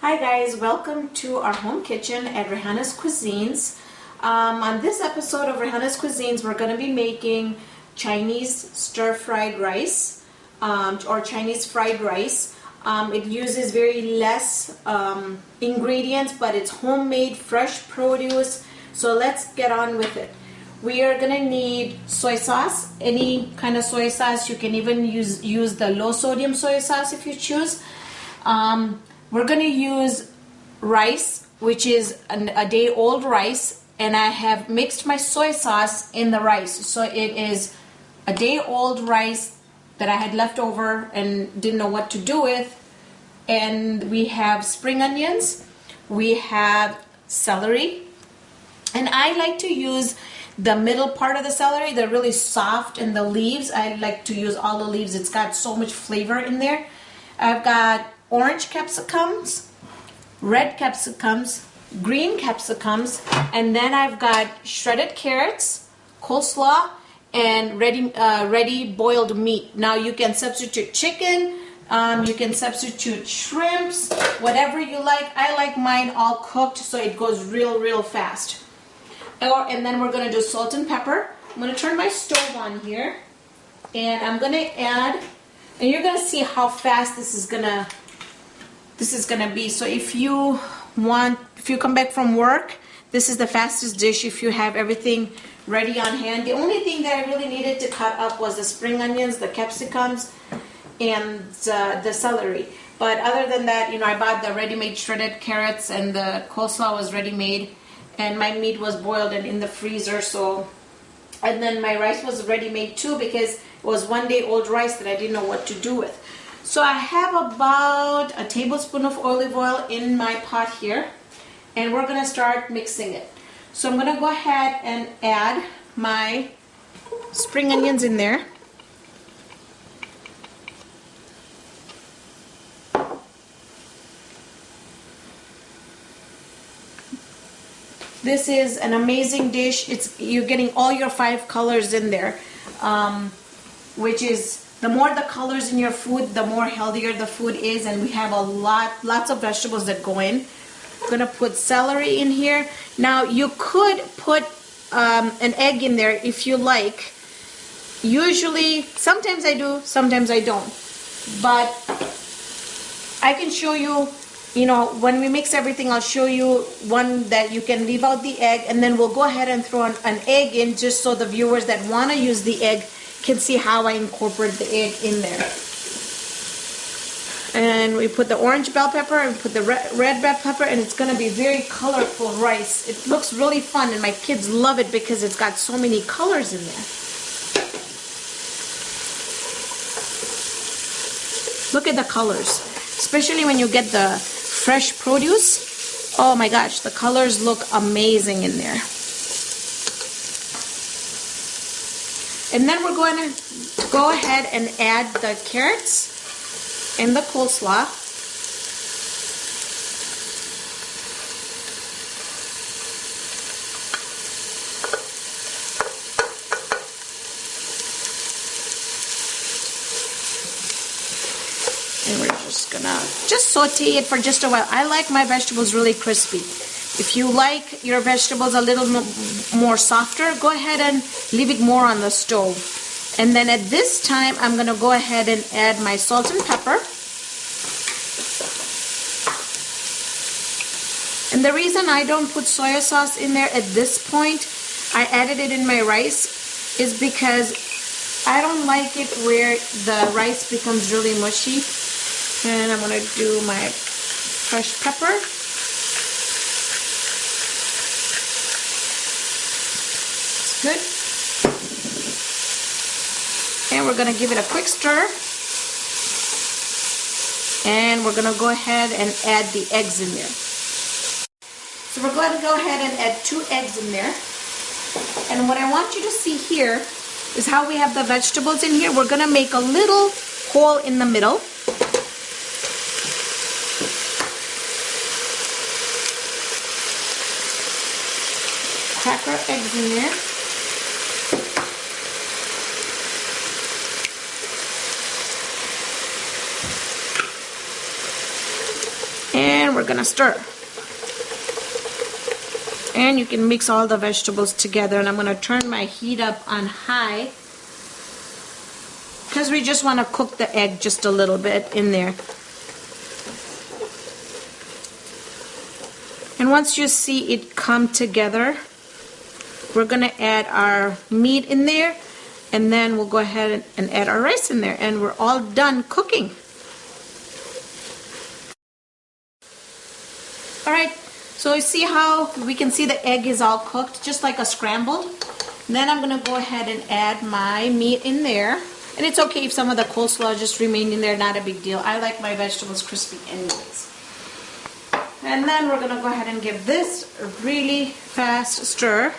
Hi guys, welcome to our home kitchen at Raihana's Cuisines. On this episode of Raihana's Cuisines, we're going to be making Chinese stir-fried rice or Chinese fried rice. It uses very less ingredients, but it's homemade, fresh produce. So let's get on with it. We are going to need soy sauce, any kind of soy sauce. You can even use the low sodium soy sauce if you choose. We're going to use rice, which is a day old rice, and I have mixed my soy sauce in the rice. So it is a day old rice that I had left over and didn't know what to do with. And we have spring onions, we have celery, and I like to use the middle part of the celery, the really soft, and the leaves. I like to use all the leaves. It's got so much flavor in there. I've got orange capsicums, red capsicums, green capsicums, and then I've got shredded carrots, coleslaw, and ready boiled meat. Now you can substitute chicken, you can substitute shrimps, whatever you like. I like mine all cooked so it goes real fast. And then we're going to do salt and pepper. I'm going to turn my stove on here, and I'm going to add, and you're going to see how fast this is going to be. So if you come back from work, this is the fastest dish if you have everything ready on hand. The only thing that I really needed to cut up was the spring onions, the capsicums, and the celery. But other than that, I bought the ready-made shredded carrots, and the coleslaw was ready-made, and my meat was boiled and in the freezer. So, and then my rice was ready-made too, because it was one day old rice that I didn't know what to do with. So I have about a tablespoon of olive oil in my pot here, and we're going to start mixing it. So I'm going to go ahead and add my spring onions in there. This is an amazing dish. You're getting all your 5 colors in there, which is, the more the colors in your food, the more healthier the food is, and we have lots of vegetables that go in. I'm gonna put celery in here. Now you could put an egg in there if you like. Usually, sometimes I do, sometimes I don't. But I can show you, when we mix everything, I'll show you one that you can leave out the egg, and then we'll go ahead and throw an egg in, just so the viewers that want to use the egg can see how I incorporate the egg in there. And we put the orange bell pepper and put the red bell pepper, and it's going to be very colorful rice. It looks really fun, and my kids love it because it's got so many colors in there. Look at the colors, especially when you get the fresh produce. Oh my gosh, the colors look amazing in there. And then we're going to go ahead and add the carrots and the coleslaw. And we're just gonna saute it for just a while. I like my vegetables really crispy. If you like your vegetables a little more softer, go ahead and leave it more on the stove. And then at this time, I'm going to go ahead and add my salt and pepper. And the reason I don't put soy sauce in there at this point, I added it in my rice, is because I don't like it where the rice becomes really mushy. And I'm going to do my fresh pepper. Good. And we're going to give it a quick stir. And we're going to go ahead and add the eggs in there. So we're going to go ahead and add 2 eggs in there. And what I want you to see here is how we have the vegetables in here. We're going to make a little hole in the middle. Crack our eggs in there. And we're gonna stir. And you can mix all the vegetables together, and I'm gonna turn my heat up on high because we just want to cook the egg just a little bit in there. And once you see it come together, we're gonna add our meat in there, and then we'll go ahead and add our rice in there, and we're all done cooking. All right, so you see how we can see the egg is all cooked, just like a scrambled. Then I'm gonna go ahead and add my meat in there. And it's okay if some of the coleslaw just remain in there, not a big deal. I like my vegetables crispy anyways. And then we're gonna go ahead and give this a really fast stir.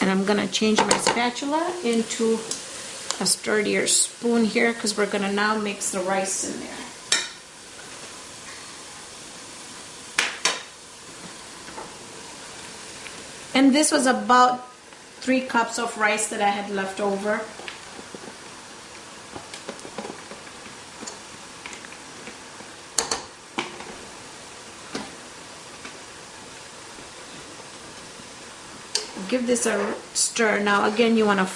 And I'm gonna change my spatula into a sturdier spoon here because we're gonna now mix the rice in there. And this was about 3 cups of rice that I had left over. Give this a stir. Now again, you want to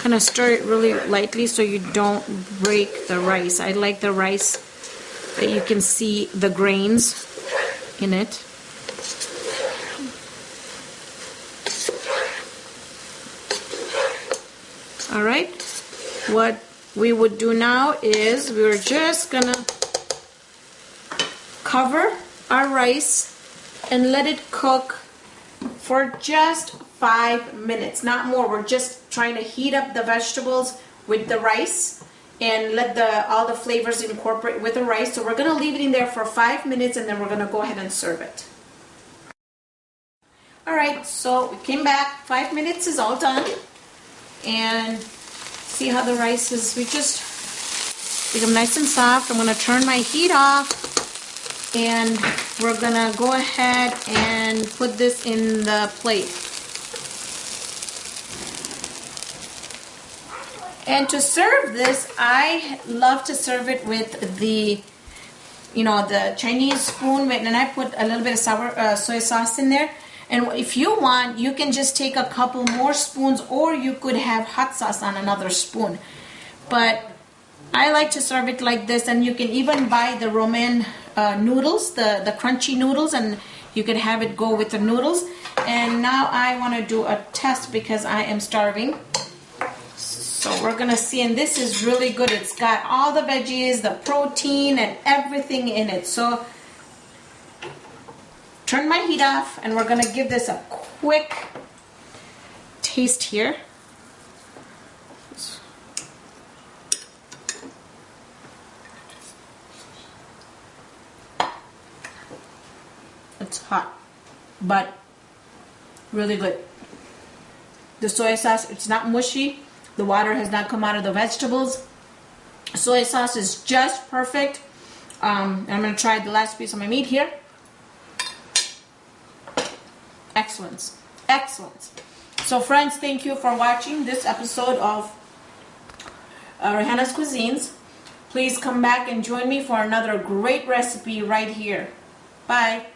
kind of stir it really lightly so you don't break the rice. I like the rice that you can see the grains in it. All right, what we would do now is we're just gonna cover our rice and let it cook for just 5 minutes, not more. We're just trying to heat up the vegetables with the rice and let all the flavors incorporate with the rice. So we're gonna leave it in there for 5 minutes, and then we're gonna go ahead and serve it. All right, so we came back. 5 minutes is all done. And see how the rice is, we just make them nice and soft. I'm going to turn my heat off, and we're going to go ahead and put this in the plate. And to serve this, I love to serve it with the Chinese spoon, and I put a little bit of soy sauce in there. And if you want, you can just take a couple more spoons, or you could have hot sauce on another spoon. But I like to serve it like this, and you can even buy the romaine noodles, the crunchy noodles, and you can have it go with the noodles. And now I want to do a test because I am starving. So we're going to see, and this is really good. It's got all the veggies, the protein, and everything in it. So turn my heat off, and we're going to give this a quick taste here. It's hot, but really good. The soy sauce, it's not mushy. The water has not come out of the vegetables. Soy sauce is just perfect. I'm going to try the last piece of my meat here. Excellent. Excellent. So friends, thank you for watching this episode of Raihana's Cuisines. Please come back and join me for another great recipe right here. Bye.